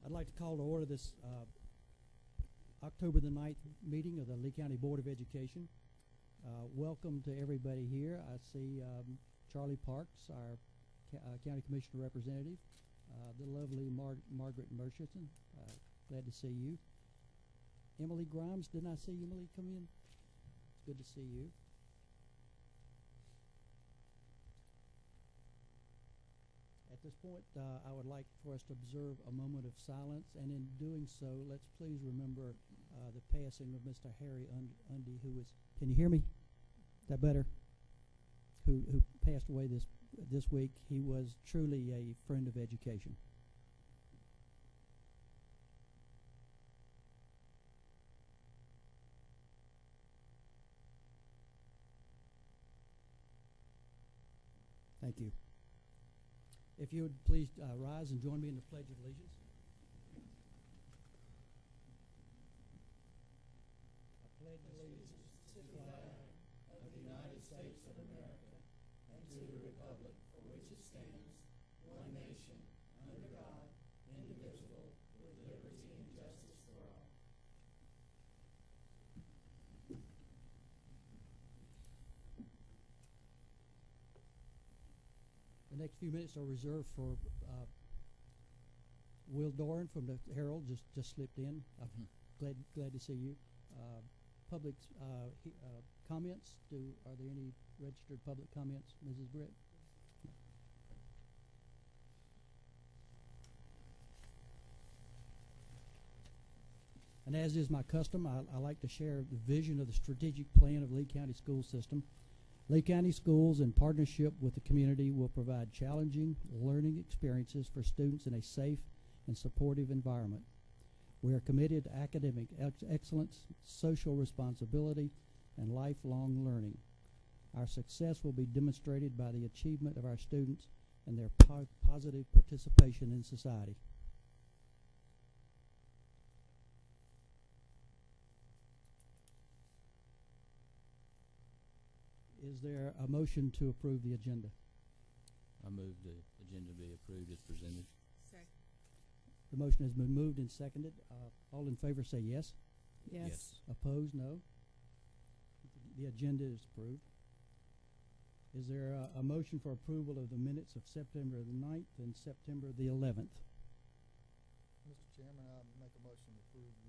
I'd like to call to order this October the 9th meeting of the Lee County Board of Education. Welcome to everybody here. I see Charlie Parks, our County Commissioner representative, the lovely Margaret Murchison. Glad to see you. Emily Grimes, didn't I see Emily come in? It's good to see you. At this point, I would like for us to observe a moment of silence, and in doing so, let's please remember the passing of Mr. Harry Undy, who was, can you hear me? Is that better? Who passed away this week. He was truly a friend of education. Thank you. If you would please rise and join me in the Pledge of Allegiance. I pledge allegiance to the flag of the United States of America and to the republic for which it stands, one nation, under God, indivisible, with liberty and justice for all. The next few minutes are reserved for Will Doran from the Herald. Just slipped in. Glad to see you. Public comments. Are there any registered public comments, Mrs. Britt? And as is my custom, I like to share the vision of the strategic plan of Lee County School System. Lee County Schools, in partnership with the community, will provide challenging learning experiences for students in a safe and supportive environment. We are committed to academic excellence, social responsibility, and lifelong learning. Our success will be demonstrated by the achievement of our students and their positive participation in society. Is there a motion to approve the agenda? I move the agenda be approved as presented. Second. The motion has been moved and seconded. All in favor say yes. Yes. Opposed, no. The agenda is approved. Is there a motion for approval of the minutes of September the 9th and September the 11th? Mr. Chairman, I make a motion to approve the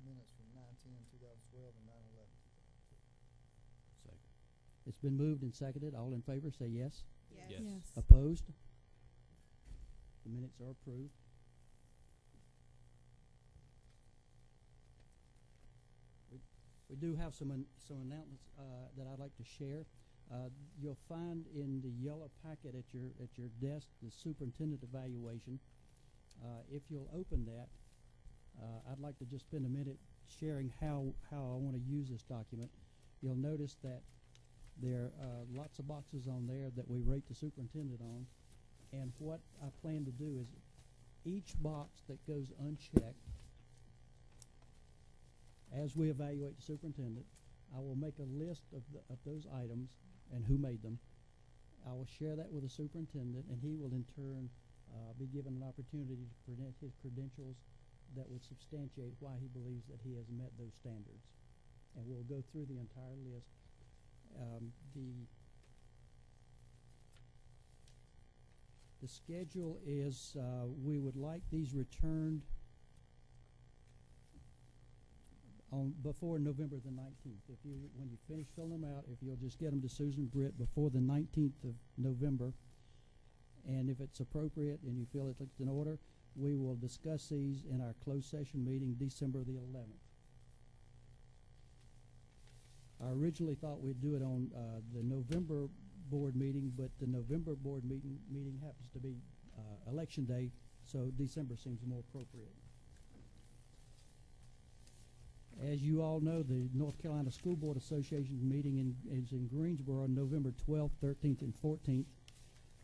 minutes from 9/10/2012 and 9/11. Second. It's been moved and seconded. All in favor say yes. Yes. Opposed? The minutes are approved. We do have some announcements that I'd like to share. You'll find in the yellow packet at your desk the superintendent evaluation. If you'll open that, I'd like to just spend a minute sharing how I want to use this document. You'll notice that there are lots of boxes on there that we rate the superintendent on, and what I plan to do is each box that goes unchecked, as we evaluate the superintendent, I will make a list of those items and who made them. I will share that with the superintendent, and he will in turn be given an opportunity to present his credentials that would substantiate why he believes that he has met those standards. And we'll go through the entire list. The schedule is we would like these returned before November the 19th. When you finish filling them out, if you'll just get them to Susan Britt before the 19th of November, and if it's appropriate and you feel it's in order, we will discuss these in our closed session meeting December the 11th. I originally thought we'd do it on the November board meeting, but the November board meeting happens to be election day, so December seems more appropriate. As you all know, the North Carolina School Board Association meeting is in Greensboro on November 12th, 13th, and 14th.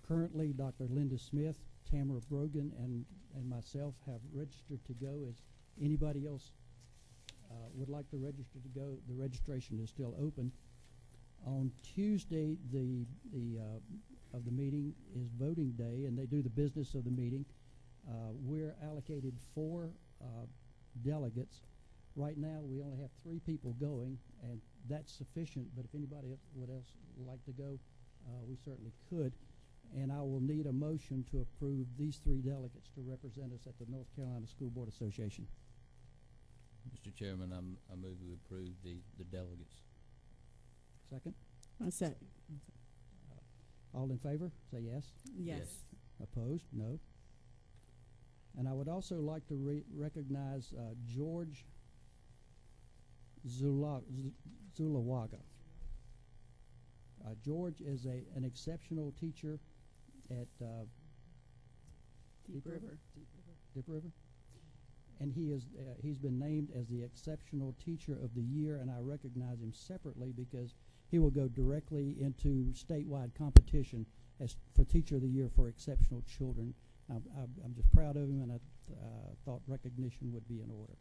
Currently, Dr. Linda Smith, Tamara Brogan, and myself have registered to go. As anybody else would like to register to go, the registration is still open. On Tuesday, of the meeting is voting day, and they do the business of the meeting. We're allocated 4 delegates. Right now, we only have 3 people going, and that's sufficient, but if anybody else would like to go, we certainly could. And I will need a motion to approve these 3 delegates to represent us at the North Carolina School Board Association. Mr. Chairman, I move we approve the delegates. Second? I second. All in favor, say yes. Yes. Opposed? No. And I would also like to recognize George Zulawaga. George is an exceptional teacher at Deep River. Deep River? And he's been named as the Exceptional Teacher of the Year, and I recognize him separately because he will go directly into statewide competition as for Teacher of the Year for exceptional children. I'm just proud of him, and I thought recognition would be in order.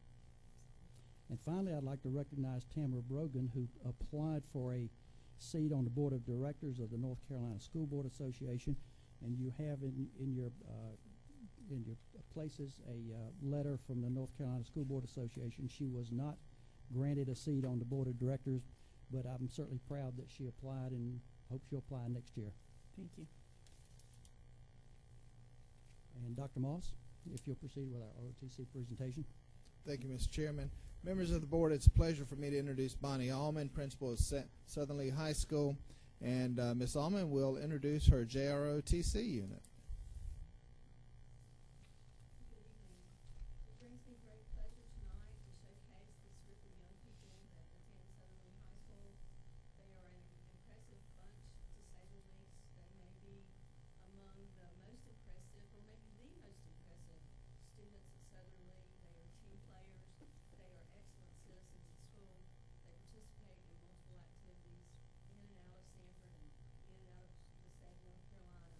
And finally, I'd like to recognize Tamara Brogan, who applied for a seat on the Board of Directors of the North Carolina School Board Association, and you have in your places a letter from the North Carolina School Board Association. She was not granted a seat on the Board of Directors, but I'm certainly proud that she applied and hope she'll apply next year. Thank you. And Dr. Moss, if you'll proceed with our ROTC presentation. Thank you, Mr. Chairman. Members of the board, it's a pleasure for me to introduce Bonnie Allman, principal of Southern Lee High School, and Ms. Allman will introduce her JROTC unit. It brings me great pleasure tonight to showcase this group of young people that attend Southern Lee High School. They are an impressive bunch, to say the least. They may be among the most impressive, or maybe the most impressive students at Southern Lee. They are team players. They are excellent citizens at school. They participate in multiple activities in and out of Sanford and in and out of the state of North Carolina.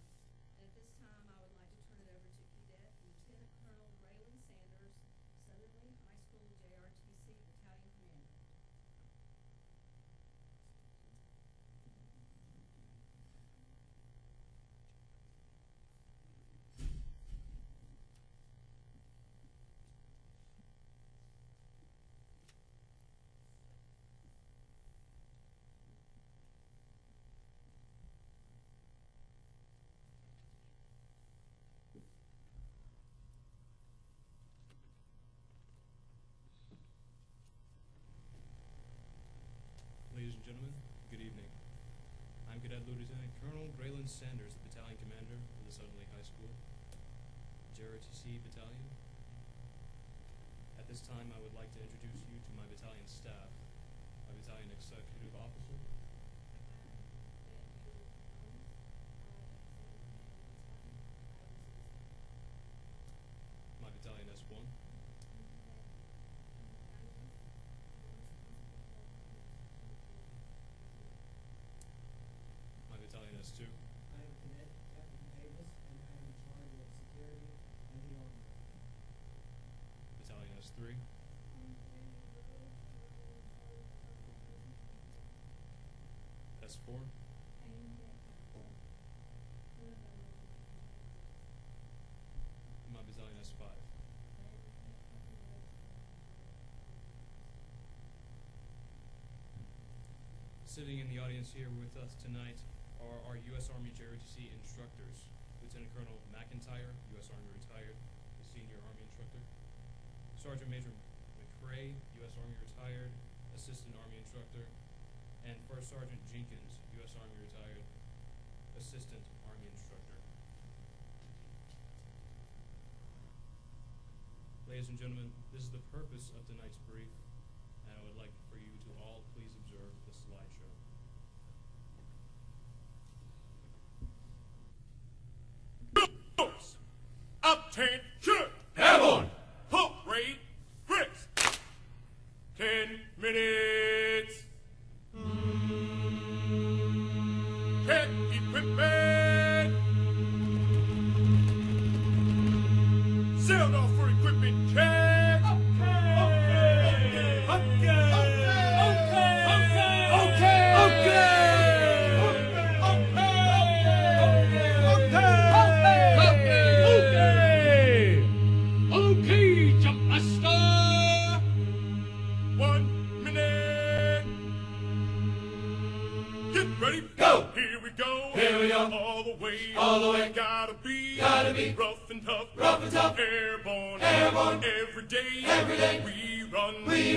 And at this time, I would like to turn it over to Cadet Lieutenant Colonel Braylon Sanders, Southern Lee High School JRTC Battalion Commander. Ladies and gentlemen, good evening. I'm Cadet Lieutenant Colonel Braylon Sanders, the Battalion Commander of the Southern Lee High School JRTC Battalion. At this time, I would like to introduce you to my battalion staff, my battalion executive officer, my battalion S1, my battalion S2, I am Cadet Captain Davis, and I am in charge of security and the army. battalion S3, S4, and my battalion S5. Sitting in the audience here with us tonight are our U.S. Army JROTC instructors, Lieutenant Colonel McIntyre, U.S. Army retired, the senior Army instructor, Sergeant Major McCrae, U.S. Army retired, assistant Army instructor, and First Sergeant Jenkins, U.S. Army retired, assistant Army instructor. Ladies and gentlemen, this is the purpose of tonight's brief, and I would like for you to all please observe the slideshow. Attention! Airborne! Hook rate, bricks! 10 minutes! Check equipment! Sailed off for equipment check! Okay! Okay! Okay! Okay! get ready, go. Here we go. Here we go. All the way. All the way. Gotta be rough and tough. Rough and tough. Airborne. Airborne. Every day. Every day. We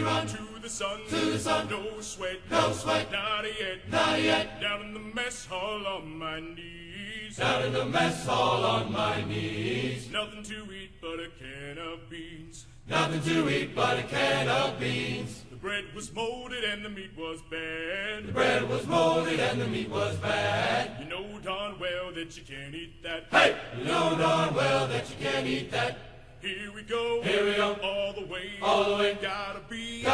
run to the sun. To the sun. No sweat. No sweat. Not yet. Not yet. Down in the mess hall on my knees. Down in the mess hall on my knees. Nothing to eat but a can of beans. Nothing to eat but a can of beans. The bread was molded and the meat was bad. The bread was molded and the meat was bad. You know darn well that you can't eat that. Hey! You know darn well that you can't eat that. Here we go. Here we go. All the way. All the way. Gotta be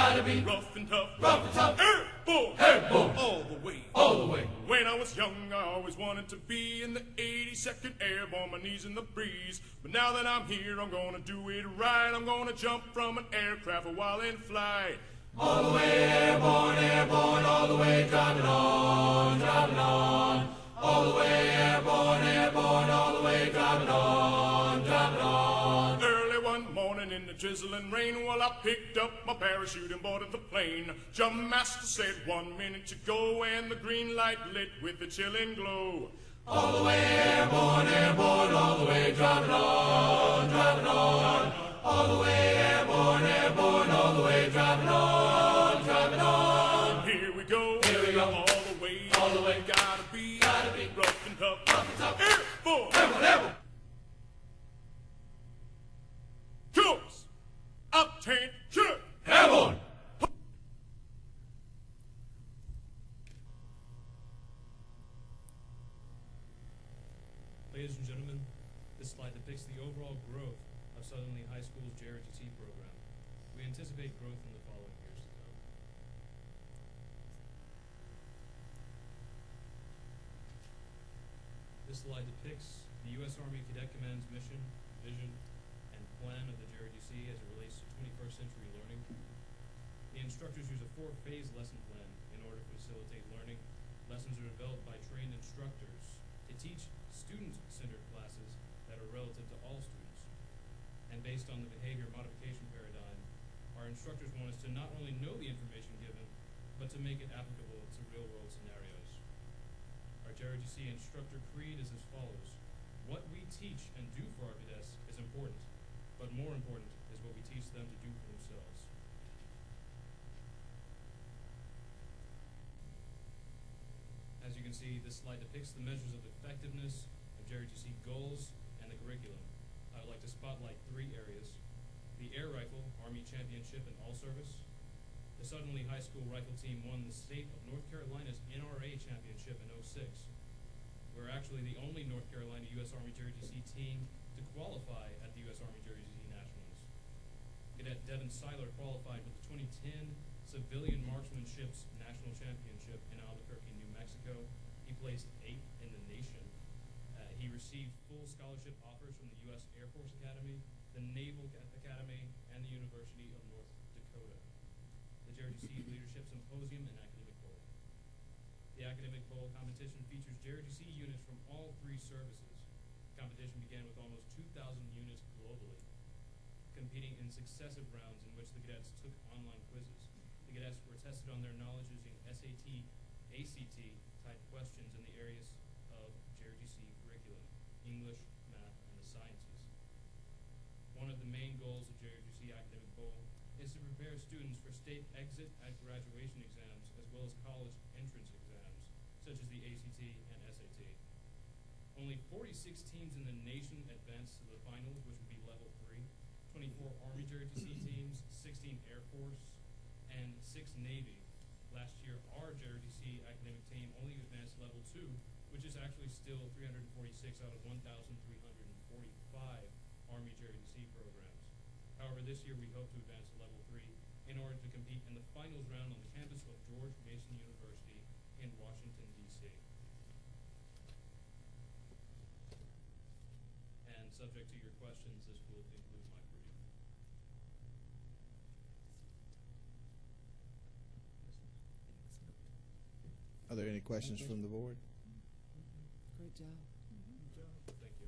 rough and tough. Rough and tough. Airborne. Airborne. All the way. All the way. When I was young, I always wanted to be in the 82nd Airborne, my knees in the breeze. But now that I'm here, I'm gonna do it right. I'm gonna jump from an aircraft a while and fly. All the way airborne, airborne, all the way driving on, driving on. All the way airborne, airborne, all the way driving on, driving on. Early one morning in the drizzling rain, well, I picked up my parachute and boarded the plane. Jump master said 1 minute to go, and the green light lit with a chilling glow. All the way airborne, airborne, all the way driving on, driving on. All the way airborne, airborne, all the way driving on, driving on. Here we go, all the way, gotta be rough and tough, airborne, airborne, airborne. Course, obtain, sure, airborne. Ladies and gentlemen, this slide depicts the overall growth of Southern Lee High School's JROTC program. We anticipate growth in the following years to come. This slide depicts the U.S. Army Cadet Command's mission, vision, and plan of the JROTC as it relates to 21st century learning. The instructors use a 4-phase lesson plan in order to facilitate learning. Lessons are developed by trained instructors to teach student-centered classes that are relative to all students. And based on the behavior modification paradigm, our instructors want us to not only know the information given, but to make it applicable to real-world scenarios. Our JROTC instructor creed is as follows. What we teach and do for our cadets is important, but more important is what we teach them to do for themselves. As you can see, this slide depicts the measures of effectiveness of JROTC goals and the curriculum. I would like to spotlight 3 areas. The air rifle, Army Championship and All Service. The Southern Lee High School rifle team won the state of North Carolina's NRA Championship in '06. We're actually the only North Carolina U.S. Army JROTC team to qualify at the U.S. Army JROTC Nationals. Cadet Devin Seiler qualified with the 2010 Civilian Marksmanship's National Championship in Albuquerque, New Mexico. He placed 8th in the nation. He received full scholarship offers from the U.S. Air Force Academy, the Naval Academy, and the University of North Dakota. The JROTC Leadership Symposium and Academic Bowl. The Academic Bowl competition features JROTC units from all 3 services. The competition began with almost 2,000 units globally, competing in successive rounds in which the cadets took online quizzes. The cadets were tested on their knowledge using SAT, ACT type questions in the areas of JROTC curriculum, English, math, and the sciences. One of the main goals of JROTC Academic Bowl is to prepare students for state exit at graduation exams as well as college entrance exams, such as the ACT and SAT. Only 46 teams in the nation advanced to the finals, which would be level 3. 24 Army JROTC teams, 16 Air Force, and 6 Navy. Last year, our JROTC academic team only advanced level 2, which is actually still 346 out of 1,345 Army JROTC programs. However, this year we hope to advance to level 3 in order to compete in the finals round on the campus of George Mason University in Washington, D.C. And subject to your questions, this will conclude my brief. Are there any questions from the board? Great job. Thank you.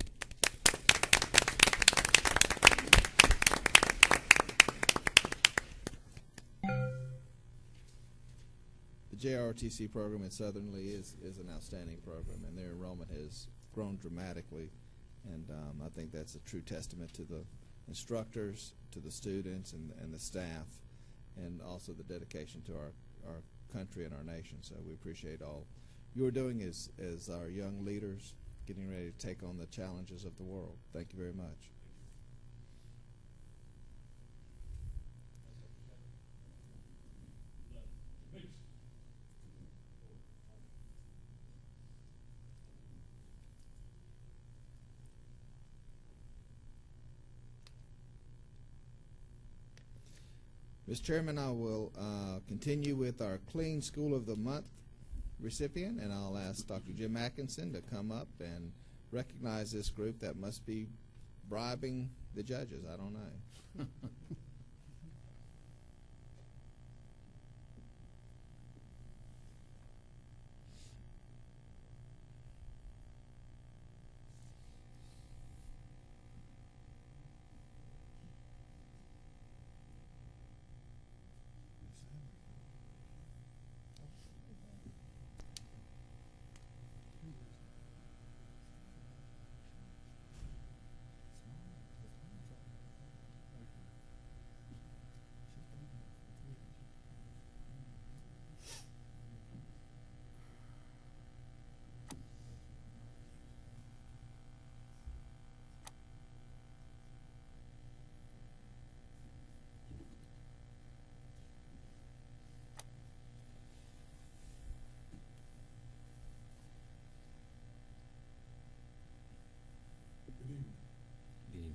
The JROTC program at Southern Lee is an outstanding program, and their enrollment has grown dramatically. And I think that's a true testament to the instructors, to the students, and the staff, and also the dedication to our country and our nation. So we appreciate all you're doing as our young leaders getting ready to take on the challenges of the world. Thank you very much. Mr. Chairman, I will continue with our Clean School of the Month recipient, and I'll ask Dr. Jim Atkinson to come up and recognize this group that must be bribing the judges. I don't know.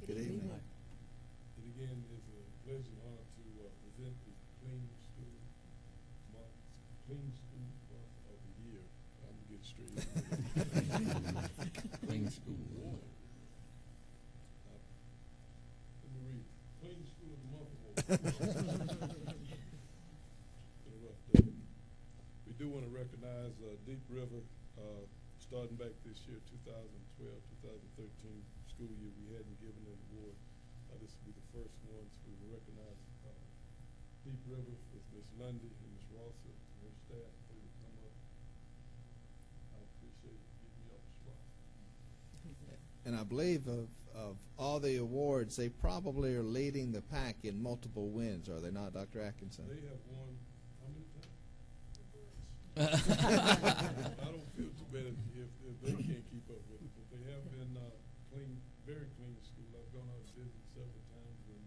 Good evening. It again is a pleasure and honor to present the Clean School Month of the Year. I'm gonna get straight into it. Clean school. Let me read. Clean School of the Month Award. Been a rough day. We do want to recognize Deep River, starting back this year, 2012, 2013 school year. We hadn't given an award. This will be the first ones we will recognize Deep River with Ms. Lundy and Ms. Rosser and her staff. They will come up. I appreciate it. Get me off the spot. And I believe of all the awards, they probably are leading the pack in multiple wins, are they not, Dr. Atkinson? They have won how many times? I don't feel too bad if they can't keep up with it, but they have been clean, very clean school. I've gone out and visited several times, and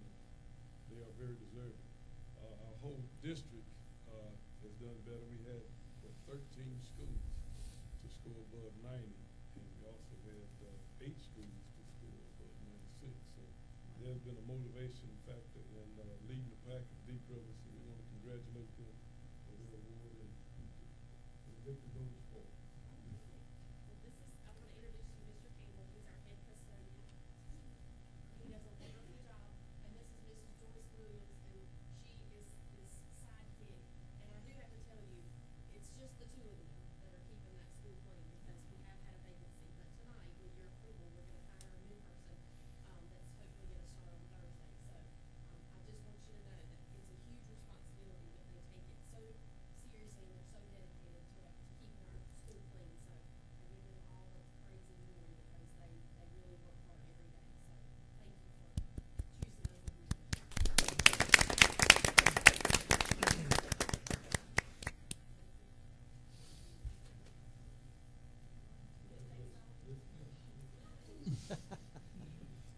they are very deserving. Our whole district has done better. We had 13 schools to score above 90, and we also had 8 schools to score above 96. So there's been a motivation factor in leading the pack of Deep River. So we want to congratulate them for their award and the victory goes forward. This is, I want to introduce you to Mr. Campbell, who's our head custodian. He does a wonderful job, and this is Mrs. Joyce Williams, and she is his sidekick. And I do have to tell you, it's just the two of them that are keeping that school clean, because we have had a vacancy. But tonight, with your approval, we're going to hire a new person that's hopefully going to start on Thursday. So I just want you to know that it's a huge responsibility, but they take it so seriously, and they're so dedicated to keeping our school clean. So I give them all the praise and glory, because they really work hard every day. So thank you for choosing those individuals.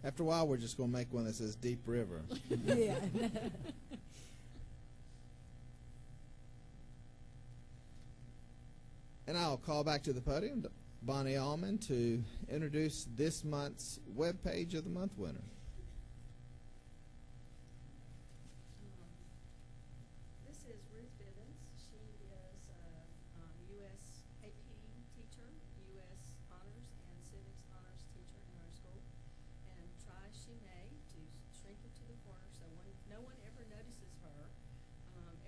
After a while, we're just going to make one that says Deep River. Yeah. And I'll call back to the podium Bonnie Allman to introduce this month's web page of the month winner. This is Ruth Bivens. She is a U.S. AP teacher, U.S. Honors and Civics Honors teacher in our school, and try as she may to shrink into the corner so no one ever notices her.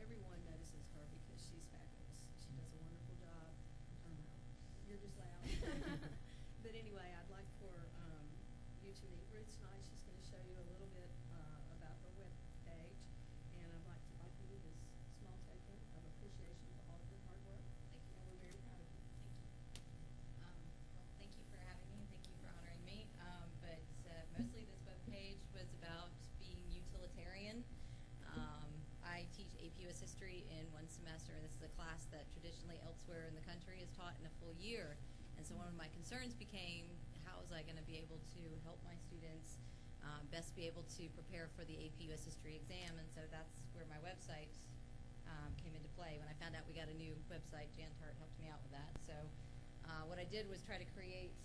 Everyone notices her because she's fabulous. She does a wonderful job. You're just loud. But anyway, I'd like for you to meet Ruth tonight. She's going to show you a little bit about her web page, and I'd like to give you this small token of appreciation for all of your hard work. in a full year. And so one of my concerns became, how was I going to be able to help my students best be able to prepare for the AP US History exam? And so that's where my website came into play. When I found out we got a new website, Jan Tart helped me out with that. So what I did was try to create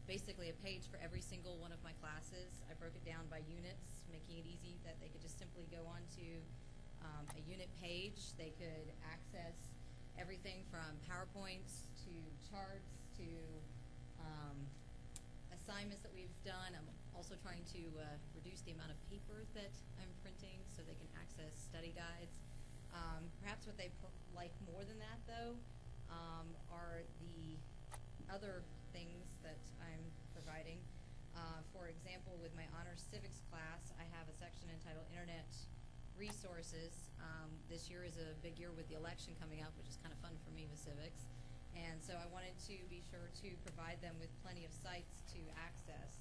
basically a page for every single one of my classes. I broke it down by units, making it easy that they could just simply go onto a unit page. They could access everything from PowerPoints to charts to assignments that we've done. I'm also trying to reduce the amount of paper that I'm printing so they can access study guides. Perhaps what they like more than that, though, are the other things that I'm providing. For example, with my honors civics class, I have a section entitled Internet Resources. This year is a big year with the election coming up, which is kind of fun for me with civics. And so I wanted to be sure to provide them with plenty of sites to access.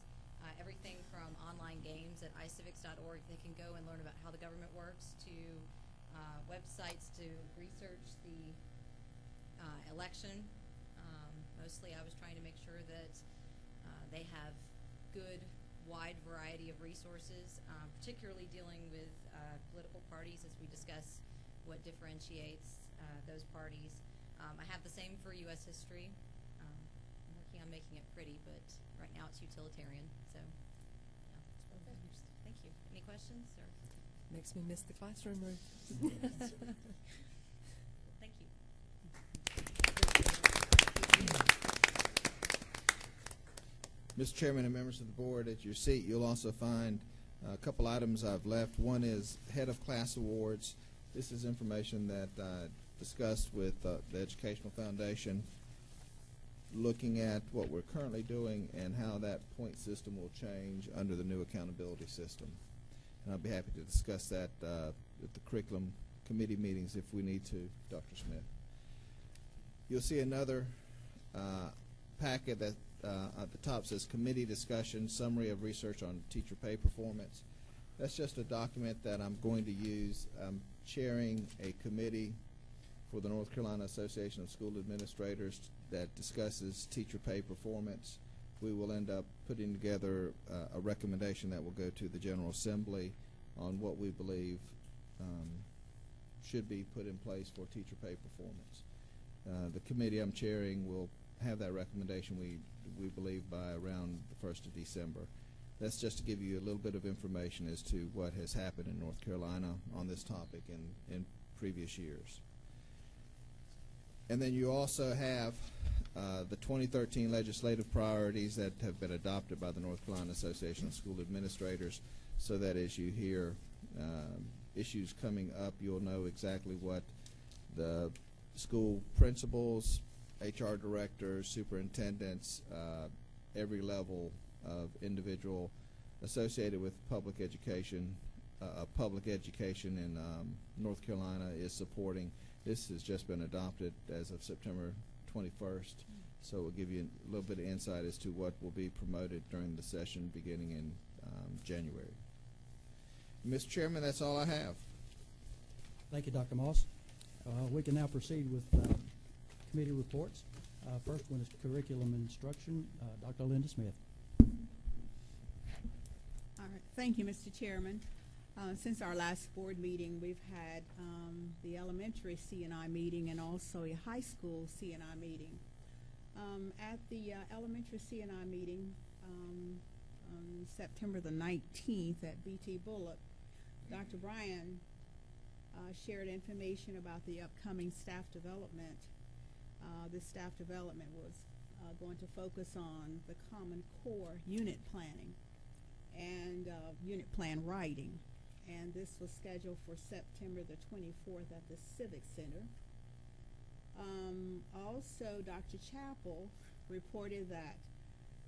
Everything from online games at iCivics.org, they can go and learn about how the government works, to websites to research the election. Mostly I was trying to make sure that they have good, wide variety of resources, particularly dealing with political parties as we discuss what differentiates those parties. I have the same for U.S. history. I'm working on making it pretty, but right now it's utilitarian. So, yeah, that's what it is. Thank you. Any questions? Or? Makes me miss the classroom room. Thank you. Mr. Chairman and members of the board, at your seat you'll also find a couple items I've left. One is head of class awards. This is information that I discussed with the Educational Foundation, looking at what we're currently doing and how that point system will change under the new accountability system. And I'll be happy to discuss that at the curriculum committee meetings if we need to, Dr. Smith. You'll see another packet that at the top says committee discussion, summary of research on teacher pay performance. That's just a document that I'm going to use. I'm chairing a committee for the North Carolina Association of School Administrators that discusses teacher pay performance. We will end up putting together a recommendation that will go to the General Assembly on what we believe should be put in place for teacher pay performance. The committee I'm chairing will have that recommendation, we believe, by around the 1st of December. That's just to give you a little bit of information as to what has happened in North Carolina on this topic in previous years. And then you also have the 2013 legislative priorities that have been adopted by the North Carolina Association of School Administrators, so that as you hear issues coming up, you'll know exactly what the school principals, HR directors, superintendents, every level of individual associated with public education in North Carolina is supporting. This has just been adopted as of September 21st, so it will give you a little bit of insight as to what will be promoted during the session beginning in January. Mr. Chairman, that's all I have. Thank you, Dr. Moss. We can now proceed with committee reports. First one is curriculum and instruction. Dr. Linda Smith. All right. Thank you, Mr. Chairman. Since our last board meeting, we've had the elementary C&I meeting and also a high school C&I meeting. At the elementary C&I meeting on September the 19th at BT Bullock, Dr. Bryan shared information about the upcoming staff development. This staff development was going to focus on the Common Core unit planning and unit plan writing. And this was scheduled for September the 24th at the Civic Center. Also, Dr. Chappell reported that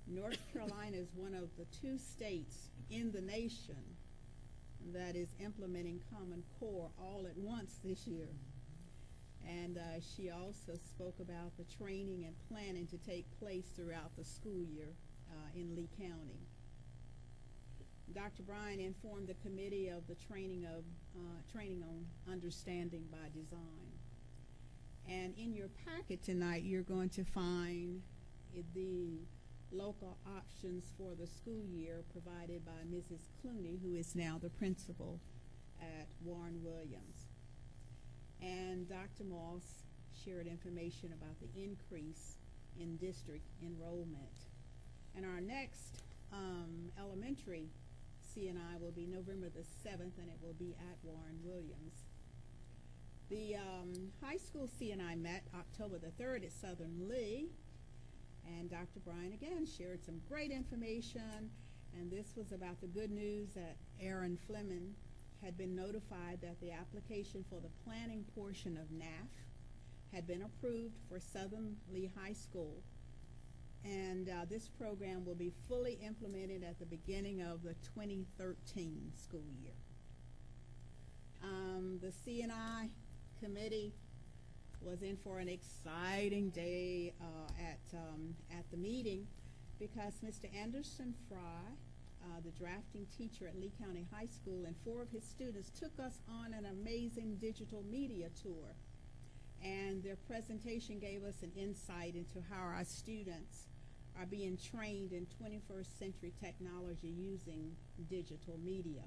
North Carolina is one of the 2 states in the nation that is implementing Common Core all at once this year. And she also spoke about the training and planning to take place throughout the school year in Lee County. Dr. Bryan informed the committee of the training on understanding by design. And in your packet tonight, you're going to find the local options for the school year provided by Mrs. Clooney, who is now the principal at Warren Williams. And Dr. Moss shared information about the increase in district enrollment. And our next elementary CNI will be November the 7th, and it will be at Warren Williams. The high school CNI met October the 3rd at Southern Lee, and Dr. Bryan again shared some great information, and this was about the good news that Aaron Fleming had been notified that the application for the planning portion of NAF had been approved for Southern Lee High School. And this program will be fully implemented at the beginning of the 2013 school year. The CNI committee was in for an exciting day at the meeting because Mr. Anderson Fry, the drafting teacher at Lee County High School, and 4 of his students took us on an amazing digital media tour. And their presentation gave us an insight into how our students are being trained in 21st century technology using digital media.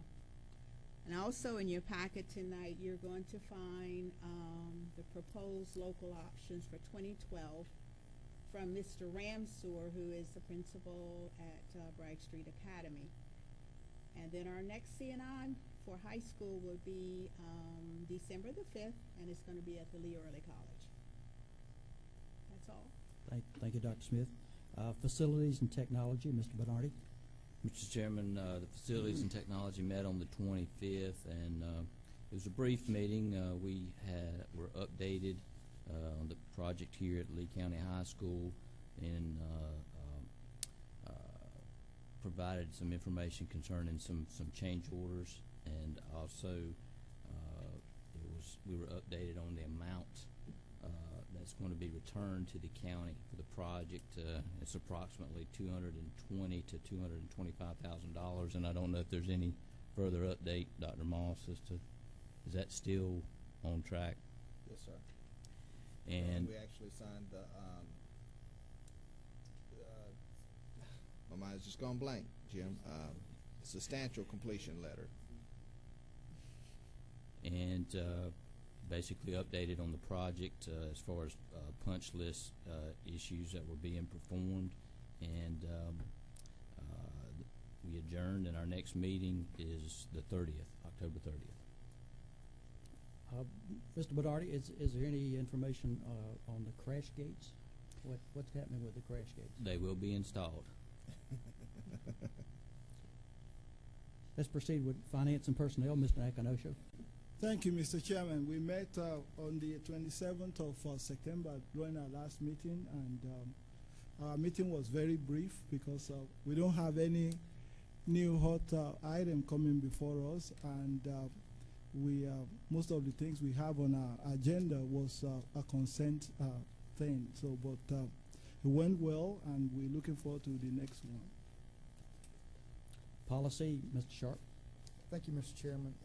And also in your packet tonight, you're going to find the proposed local options for 2012 from Mr. Ramsour, who is the principal at Bragg Street Academy. And then our next CNI for high school will be December the 5th, and it's going to be at the Lee Early College. That's all. Thank you, Dr. Smith. Facilities and technology, Mr. Bernardi. Mr. Chairman, the Facilities and Technology met on the 25th, and it was a brief meeting. We were updated on the project here at Lee County High School, and provided some information concerning some change orders, and also we were updated on the amount that's going to be returned to the county for the project. It's approximately $220,000 to $225,000, and I don't know if there's any further update, Dr. Moss, as to is that still on track? Yes, sir. And we actually signed the my mind's just gone blank, Jim. Substantial completion letter. And basically updated on the project as far as punch list issues that were being performed, and we adjourned, and our next meeting is the 30th, October 30th. Mr. Bernardi, is there any information on the crash gates? What's happening with the crash gates? They will be installed. Let's proceed with finance and personnel, Mr. Akanosho. Thank you, Mr. Chairman. We met on the 27th of September during our last meeting, and our meeting was very brief because we don't have any new hot item coming before us, and we most of the things we have on our agenda was a consent thing. So, but it went well, and we're looking forward to the next one. Policy, Mr. Sharp. Thank you, Mr. Chairman.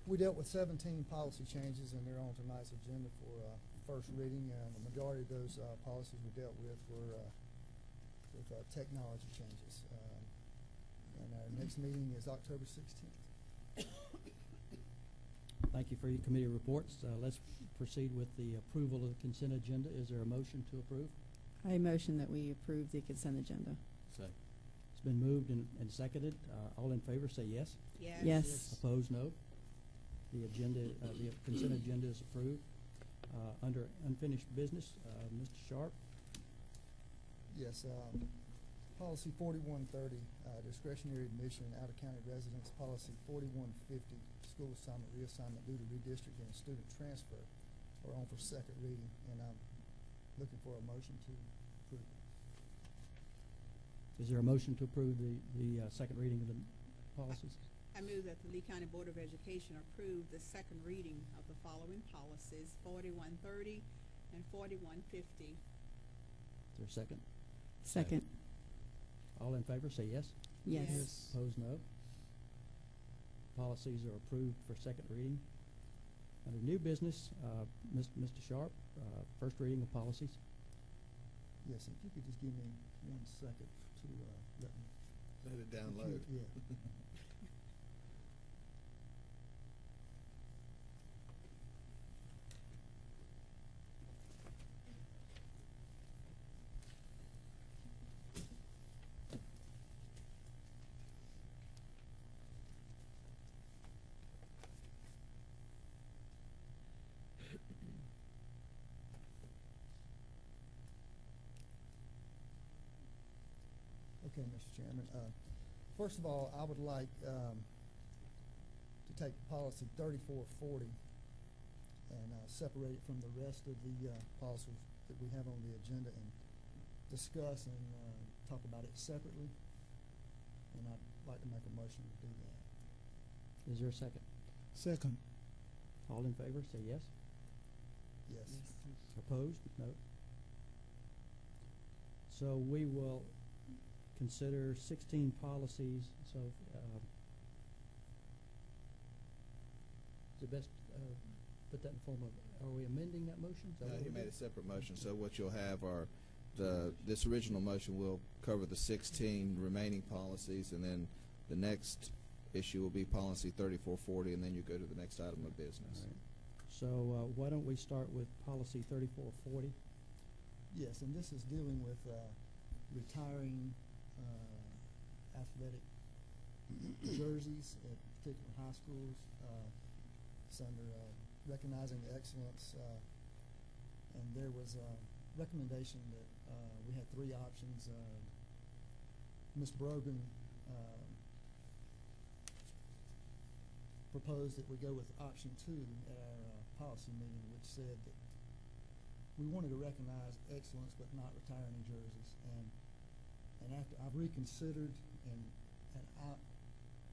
We dealt with 17 policy changes, and they're on tonight's agenda for first reading, and the majority of those policies we dealt with were with technology changes. And our next meeting is October 16th. Thank you for your committee reports. Let's proceed with the approval of the consent agenda. Is there a motion to approve? I motion that we approve the consent agenda. So. It's been moved and seconded. All in favor say yes. Yes. Yes. Opposed, no. The agenda, the consent agenda is approved. Under unfinished business, Mr. Sharp. Yes. Policy 4130, discretionary admission, out-of-county residence. Policy 4150, school assignment, reassignment due to redistricting and student transfer, are on for second reading, and I'm looking for a motion to approve. Is there a motion to approve the second reading of the policies? I move that the Lee County Board of Education approve the second reading of the following policies, 4130 and 4150. Is there a second? Second. All in favor say yes. Yes. Opposed, no. Policies are approved for second reading. Under new business, Mr. Sharp, first reading of policies. Yes, if you could just give me 1 second to let me. Let it download. Yeah. Okay, Mr. Chairman. First of all, I would like to take policy 3440 and separate it from the rest of the policies that we have on the agenda and discuss and talk about it separately. And I'd like to make a motion to do that. Is there a second? Second. All in favor, say yes. Yes. Opposed? No. So we will consider 16 policies. So is it best put that in form of, are we amending that motion? Is that No, what he we're made doing? a separate motion, so what you'll have are this original motion will cover the 16 remaining policies, and then the next issue will be policy 3440, and then you go to the next item of business. All right. So why don't we start with policy 3440? Yes, and this is dealing with retiring athletic jerseys at particular high schools. It's under recognizing the excellence, and there was a recommendation that we had 3 options. Ms. Brogan proposed that we go with option 2 at our policy meeting, which said that we wanted to recognize excellence but not retire any jerseys. And after I've reconsidered, and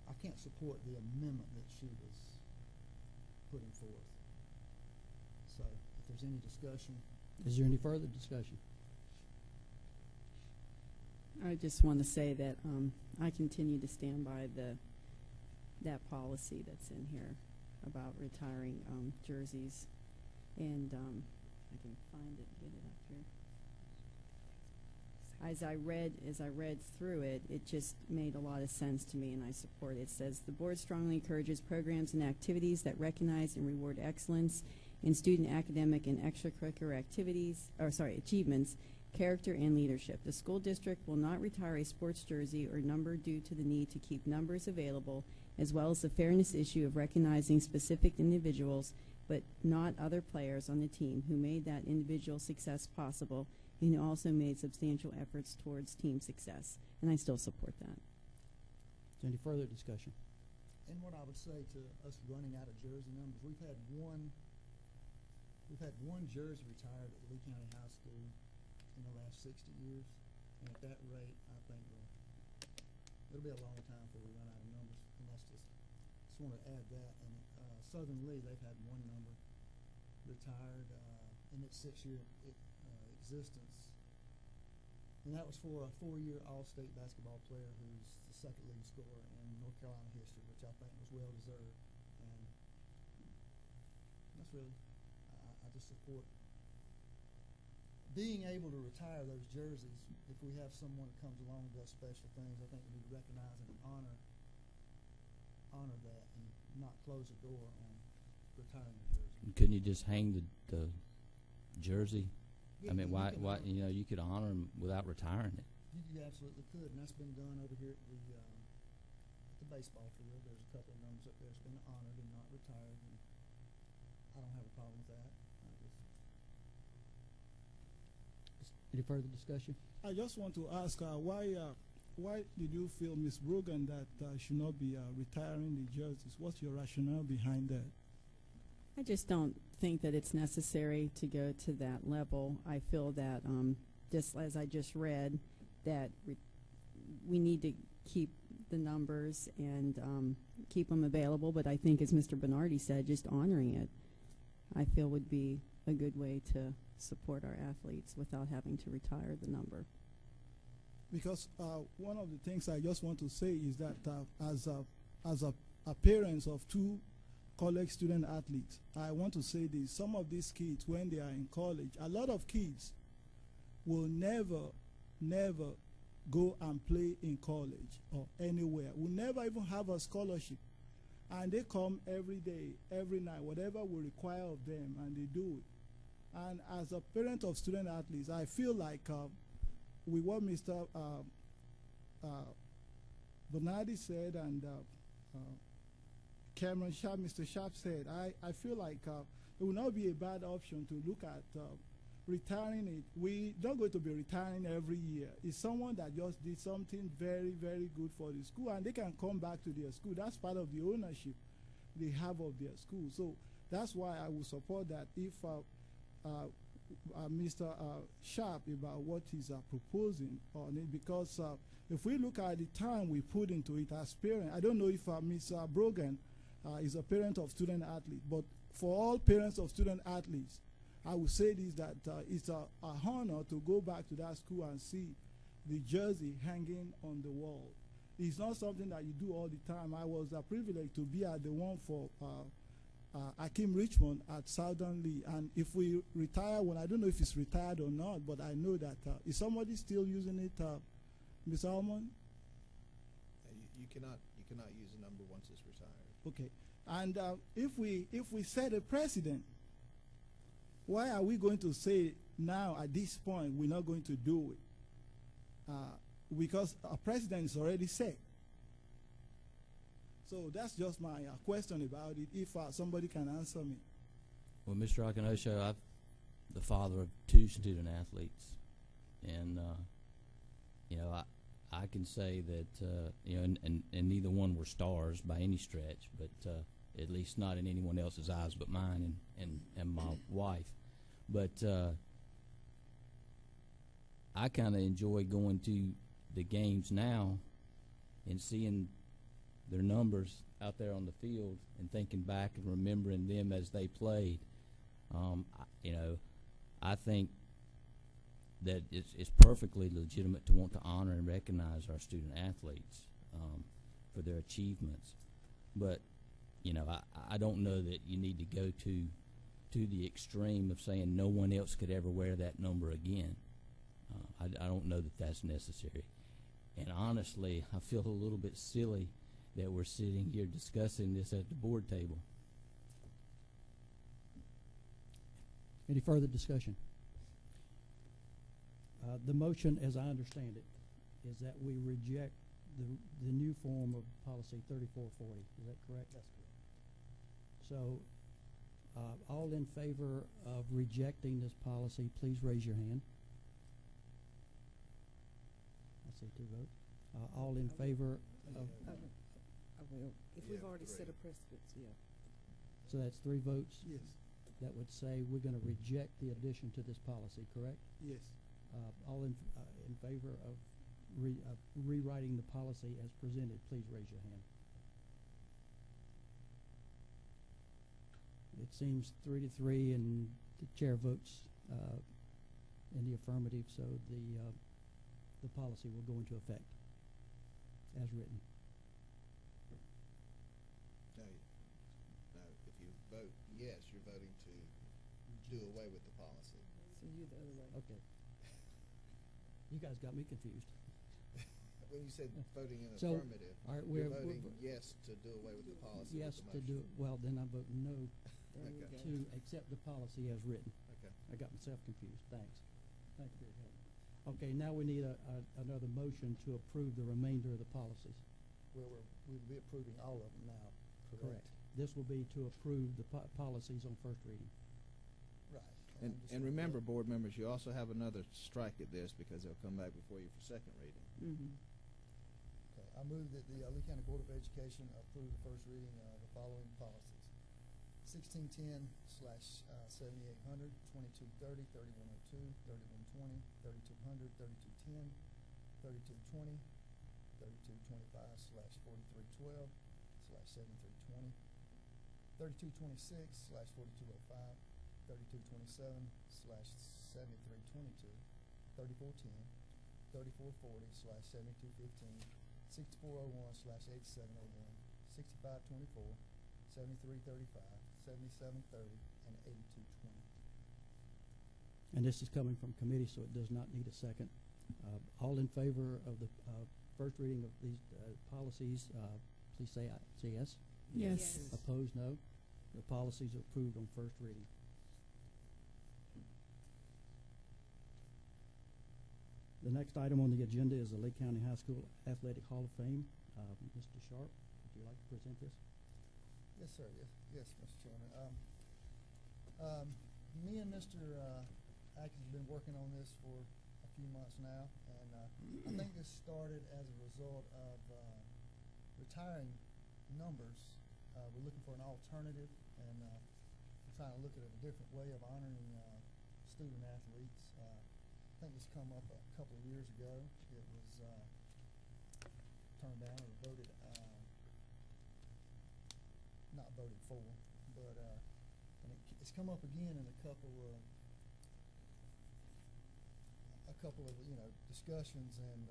I can't support the amendment that she was putting forth. So if there's any discussion. Is there any further discussion? I just want to say that I continue to stand by that policy that's in here about retiring jerseys, and I can find it, get it up here. As I read through it, it just made a lot of sense to me, and I support it. It says the board strongly encourages programs and activities that recognize and reward excellence in student academic and extracurricular achievements, character, and leadership. The school district will not retire a sports jersey or number due to the need to keep numbers available, as well as the fairness issue of recognizing specific individuals but not other players on the team who made that individual success possible and who also made substantial efforts towards team success. And I still support that. Is there any further discussion? And what I would say to us running out of jersey numbers, we've had one jersey retired at Lee County High School in the last 60 years, and at that rate, I think it'll be a long time before we run out of numbers. And that's just want to add that. And Southern Lee, they've had one number retired in its 6-year existence, and that was for a 4-year All-State basketball player who's the second leading scorer in North Carolina history, which I think was well deserved. And that's really, I just support being able to retire those jerseys. If we have someone that comes along and does special things, I think we need to recognize and honor that and not close the door on retiring the jersey. Couldn't you just hang the jersey? Yeah, I mean, why honor it. you could honor them without retiring it. You absolutely could, and that's been done over here at the baseball field. There's a couple of numbers up there that's been honored and not retired, and I don't have a problem with that. Any further discussion? I just want to ask why did you feel, Ms. Brogan, that should not be retiring the jerseys? What's your rationale behind that? I just don't think that it's necessary to go to that level. I feel that, just as I just read, that we need to keep the numbers and keep them available. But I think, as Mr. Bernardi said, just honoring it, I feel would be a good way to support our athletes without having to retire the number. Because one of the things I just want to say is that as a parents of two college student athletes, I want to say this. Some of these kids, when they are in college, a lot of kids will never go and play in college or anywhere, will never even have a scholarship. And they come every day, every night, whatever we require of them, and they do it. And as a parent of student athletes, I feel like with what Mr. Bernardi said and Cameron Sharp, Mr. Sharp said, I feel like it would not be a bad option to look at retiring it. We're not going to be retiring every year. It's someone that just did something very, very good for the school, and they can come back to their school. That's part of the ownership they have of their school. So that's why I will support that if Mr. Sharp about what he's proposing on it, because if we look at the time we put into it as parents, I don't know if Ms. Brogan is a parent of student athletes, but for all parents of student athletes, I would say this, that it's a honor to go back to that school and see the jersey hanging on the wall. It's not something that you do all the time. I was privileged to be at the one for Akeem Richmond at Southern Lee. And if we retire one, I don't know if it's retired or not, but I know that is somebody still using it, Ms. Almond? You cannot use a number once it's retired. Okay. And if we set a precedent, why are we going to say now at this point we're not going to do it? Because a precedent is already set. So that's just my question about it, if somebody can answer me. Well, Mr. Akanosho, I'm the father of 2 student athletes, and you know, I can say that you know, and neither one were stars by any stretch, but at least not in anyone else's eyes but mine and my wife. But I kind of enjoy going to the games now and seeing their numbers out there on the field and thinking back and remembering them as they played. You know, I think that it's perfectly legitimate to want to honor and recognize our student athletes for their achievements. But, you know, I don't know that you need to go to the extreme of saying no one else could ever wear that number again. I don't know that that's necessary. And honestly, I feel a little bit silly that we're sitting here discussing this at the board table. Any further discussion? The motion, as I understand it, is that we reject the new form of policy 3440. Is that correct? That's correct. So, all in favor of rejecting this policy, please raise your hand. I see 2 votes. All in favor of... I will. If we've already set a precedent, yeah. So that's 3 votes? Yes. That would say we're going to reject the addition to this policy, correct? Yes. All in favor of rewriting the policy as presented, please raise your hand. It seems 3-3, and the chair votes in the affirmative, so the policy will go into effect as written. No, if you vote yes, you're voting to do away with the policy. So you're the other way. Okay. You guys got me confused. When you said voting in So, affirmative, all right, you're we're voting vo- yes to do away with the policy. Yes with the to do, motion. well, then I'm voting no There we Okay. go. to accept the policy as written. Okay. I got myself confused. Thanks. Thank you for your help. Okay, now we need another motion to approve the remainder of the policies. Well, we'll be approving all of them now, correct? This will be to approve the policies on first reading. Right. And, I'm just and gonna remember, vote. board members, you also have another strike at this because they'll come back before you for second reading. Mm-hmm. Okay, I move that the Lee County Board of Education approve the first reading of the following policies. 1610/7800, 2230, 3102, 3120, 3200, 3210, 3220, 3225/4312/7320, 3226/4205, 3227/7322, 3410, 3440/7215, 6401/8701, 6524, 7335, 7730, and 8220. And this is coming from committee, so it does not need a second. All in favor of the first reading of these policies, please say aye. Say yes. Yes. Opposed, no. The policies are approved on first reading. The next item on the agenda is the Lee County High School Athletic Hall of Fame. Mr. Sharp, would you like to present this? Yes, sir. Yes, Mr. Chairman. Me and Mr. Atkins have been working on this for a few months now, and I think this started as a result of retiring numbers. We're looking for an alternative, and we're trying to look at a different way of honoring student athletes. I think this come up a couple of years ago. It was turned down or voted, not voted for, but and it's come up again in a couple of discussions, and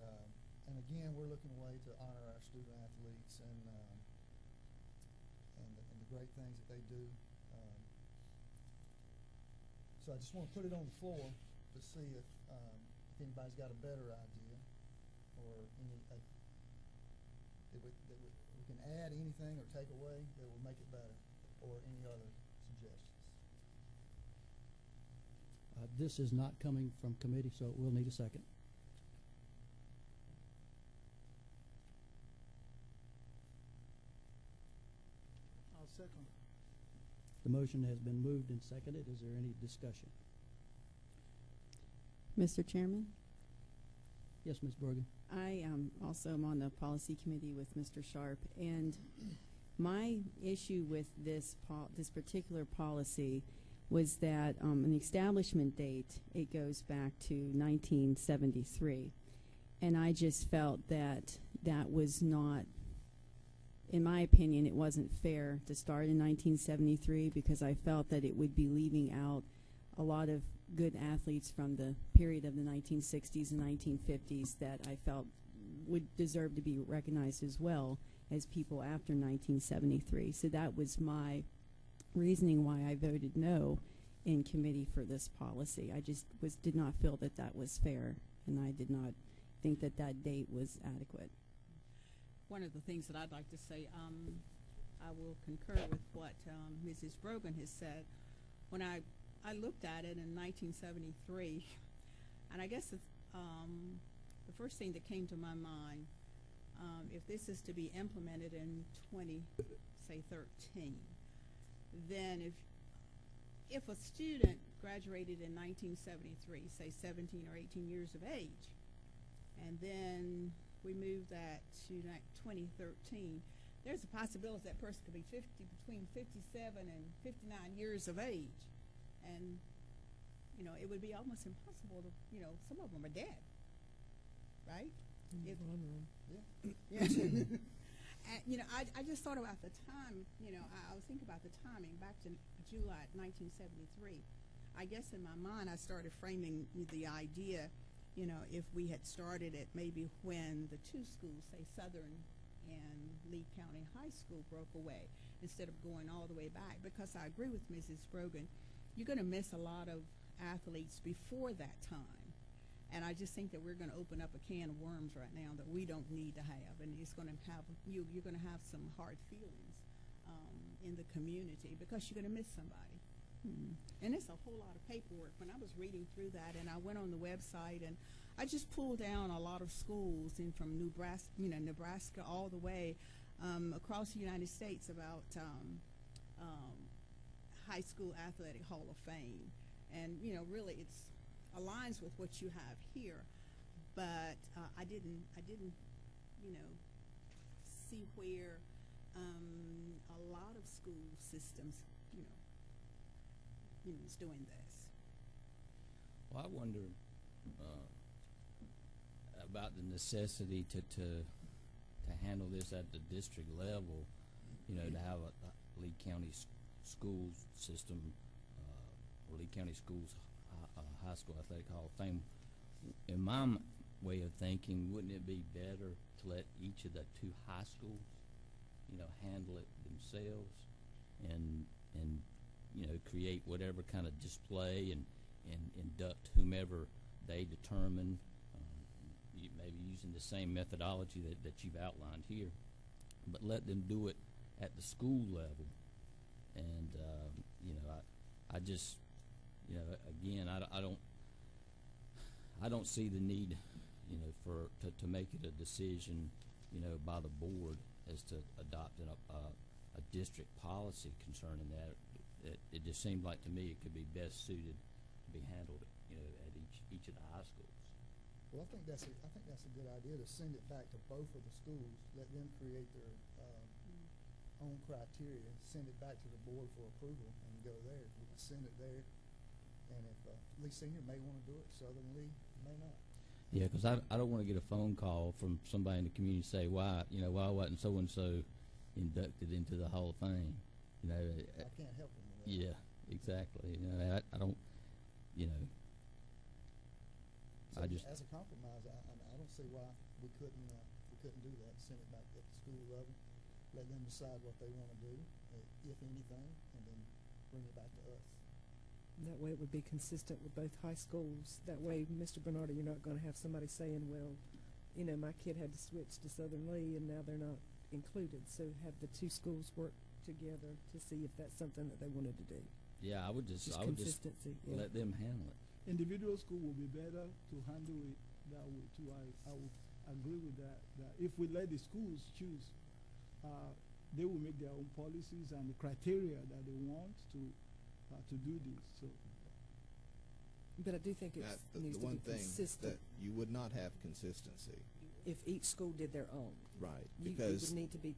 again we're looking a way to honor our student athletes and the great things that they do. So I just want to put it on the floor to see if anybody's got a better idea or any that we can add anything or take away that will make it better, or any other suggestions. This is not coming from committee, so it will need a second. I'll second. The motion has been moved and seconded. Is there any discussion? Mr. Chairman, Yes, Ms. Brogan. I also am on the policy committee with Mr. Sharp, and my issue with this particular policy was that an establishment date, it goes back to 1973, and I just felt that that was not, in my opinion, it wasn't fair to start in 1973, because I felt that it would be leaving out a lot of good athletes from the period of the 1960s and 1950s that I felt would deserve to be recognized as well as people after 1973. So that was my reasoning why I voted no in committee for this policy. I just did not feel that that was fair, and I did not think that that date was adequate. One of the things that I'd like to say, I will concur with what Mrs. Brogan has said. When I looked at it in 1973, and I guess the first thing that came to my mind, if this is to be implemented in 2013, then if a student graduated in 1973, say 17 or 18 years of age, and then we move that to 2013, there's a possibility that person could be between 57 and 59 years of age. And, it would be almost impossible to, some of them are dead, right? Yeah. And, I just thought about the time, I was thinking about the timing back to July 1973. I guess in my mind I started framing the idea, if we had started it maybe when the two schools, say Southern and Lee County High School, broke away, instead of going all the way back. Because I agree with Mrs. Brogan, you're going to miss a lot of athletes before that time. And I just think that we're going to open up a can of worms right now that we don't need to have, and it's going to have you're going to have some hard feelings in the community because you're going to miss somebody. And it's a whole lot of paperwork. When I was reading through that, and I went on the website, and I just pulled down a lot of schools in from Nebraska all the way across the United States about High School Athletic Hall of Fame, and really it's aligns with what you have here, but I didn't see where a lot of school systems is doing this. Well, I wonder about the necessity to handle this at the district level, to have a Lee County schools system, or Lee County Schools High School Athletic Hall of Fame. In my way of thinking, wouldn't it be better to let each of the two high schools, handle it themselves? and you know, create whatever kind of display and induct whomever they determine, maybe using the same methodology that you've outlined here, but let them do it at the school level. And you know, I just, you know, again, I don't see the need, you know, to make it a decision, you know, by the board as to adopting a district policy concerning that. It just seemed like to me it could be best suited to be handled, you know, at each of the high schools. Well, I think that's a good idea to send it back to both of the schools, let them create their own criteria, send it back to the board for approval, and go there. We can send it there, and if Lee Senior may want to do it, Southern Lee may not. Yeah, because I don't want to get a phone call from somebody in the community say why wasn't so and so inducted into the Hall of Fame. You know, I can't help them with that. yeah, exactly. You know, I don't, you know. So I just, as a compromise, I don't see why we couldn't do that. Send it back at the school level, let them decide what they want to do, if anything, and then bring it back to us. That way it would be consistent with both high schools. That way, Mr. Bernardo, you're not going to have somebody saying, well, you know, my kid had to switch to Southern Lee and now they're not included. So have the two schools work together to see if that's something that they wanted to do. yeah, I would just consistency. Yeah. let them handle it. Individual school will be better to handle it that way too. I would agree with that. That if we let the schools choose, they will make their own policies and the criteria that they want to do this. So, But I do think it needs the to one be thing consistent. that you would not have consistency, If each school did their own, right? you Because would need to be.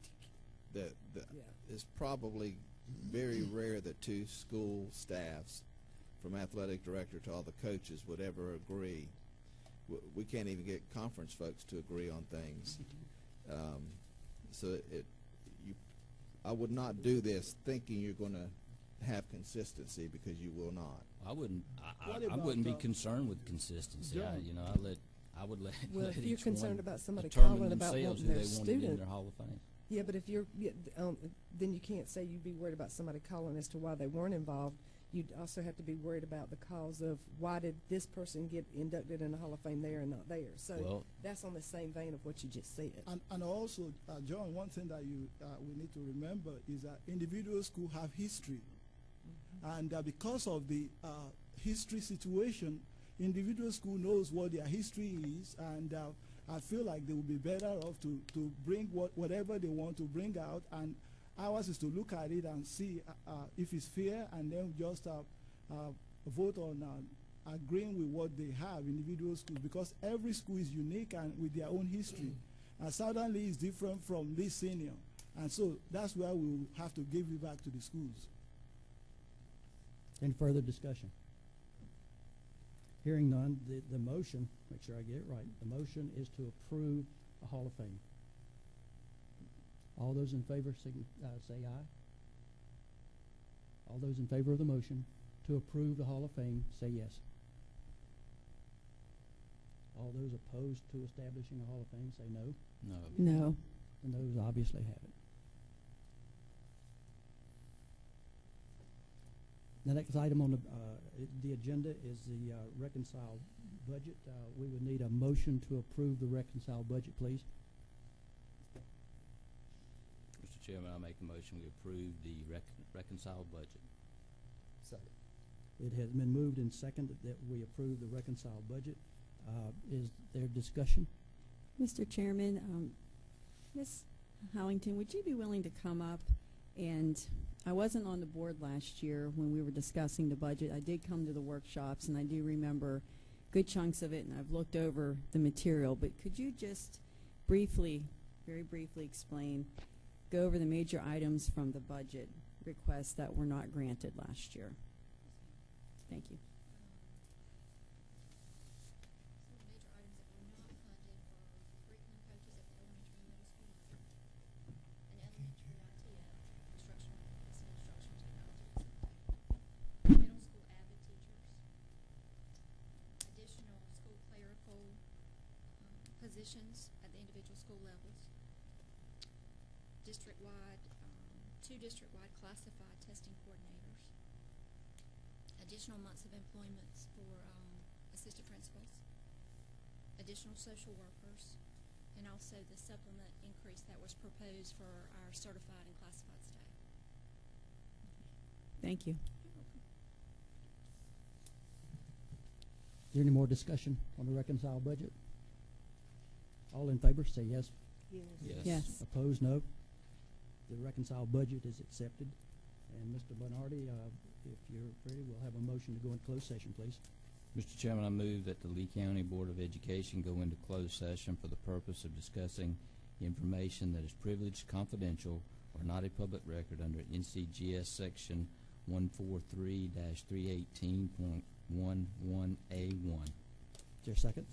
the Yeah. it's probably very rare that two school staffs, from athletic director to all the coaches, would ever agree. We can't even get conference folks to agree on things. So I would not do this thinking you're going to have consistency, because you will not. I wouldn't. What I wouldn't be about, concerned with consistency. John? I would let. Well, let if you're each concerned one about somebody determine calling about themselves wanting who their they wanted in student. their Hall of Fame. Yeah, but if you're, then you can't say you'd be worried about somebody calling as to why they weren't involved. You'd also have to be worried about the cause of why did this person get inducted in the Hall of Fame there and not there. So Well, that's on the same vein of what you just said. and also, John, one thing that we need to remember is that individual schools have history, and because of the history situation, individual school knows what their history is, and I feel like they will be better off to bring whatever they want to bring out, and ours is to look at it and see if it's fair, and then just vote on agreeing with what they have, individual schools, because every school is unique and with their own history. And Southern Lee is different from Lee Senior, and so that's where we will have to give it back to the schools. Any further discussion? Hearing none, the motion, make sure I get it right, the motion is to approve a Hall of Fame. All those in favor say aye. All those in favor of the motion to approve the Hall of Fame say yes. All those opposed to establishing a Hall of Fame say no. No. No. And those obviously have it. The next item on the agenda is the reconciled budget. We would need a motion to approve the reconciled budget, please. Mr. Chairman, I make a motion we approve the reconciled budget. Second. It has been moved and seconded that we approve the reconciled budget. Is there discussion? Mr. Chairman, Ms. Hollington, would you be willing to come up? And I wasn't on the board last year when we were discussing the budget. I did come to the workshops, and I do remember good chunks of it, and I've looked over the material. But could you just briefly, very briefly explain, go over the major items from the budget requests that were not granted last year? Thank you. Positions at the individual school levels, district-wide 2 district-wide classified testing coordinators, additional months of employments for assistant principals, additional social workers, and also the supplement increase that was proposed for our certified and classified staff. Thank you. Is there any more discussion on the reconciled budget? All in favor, say yes. Yes. Yes. Opposed, no. The reconciled budget is accepted. And Mr. Bernardi, if you're ready, we'll have a motion to go into closed session, please. Mr. Chairman, I move that the Lee County Board of Education go into closed session for the purpose of discussing information that is privileged, confidential, or not a public record under NCGS Section 143-318.11A1. Is there a second?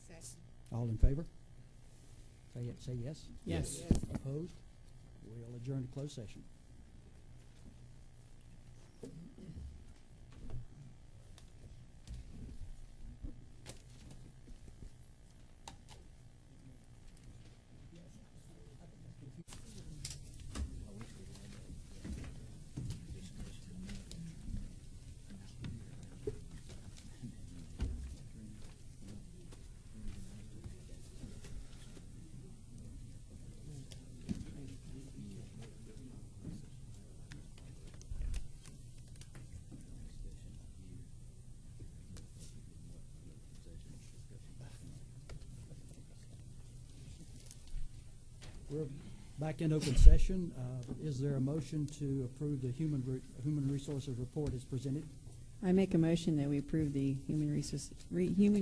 Second. All in favor? Say yes. Yes. Opposed? We'll adjourn to closed session. We're back in open session. Is there a motion to approve the human resources report as presented? I make a motion that we approve the human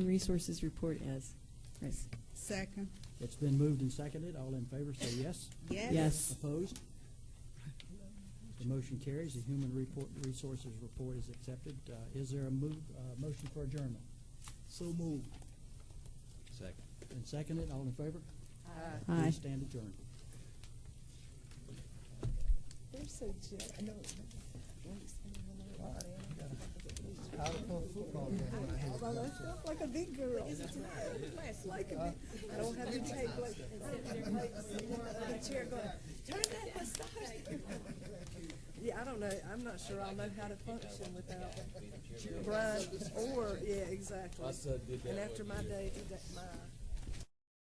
resources report as. Second. It's been moved and seconded. All in favor, say yes. Yes. Yes. Opposed? The motion carries. The human resources report is accepted. Is there a motion for adjournment? So moved. Second. And seconded. All in favor? Aye. Please stand adjourned. They're so jealous. I know. Out of football game. Like a big girl. Like a big, I don't have to take like the chair going, turn that massage. Yeah, I don't know. I'm not sure I'll know how to function without Brian or, yeah, exactly. My son did that And after one my year. day, my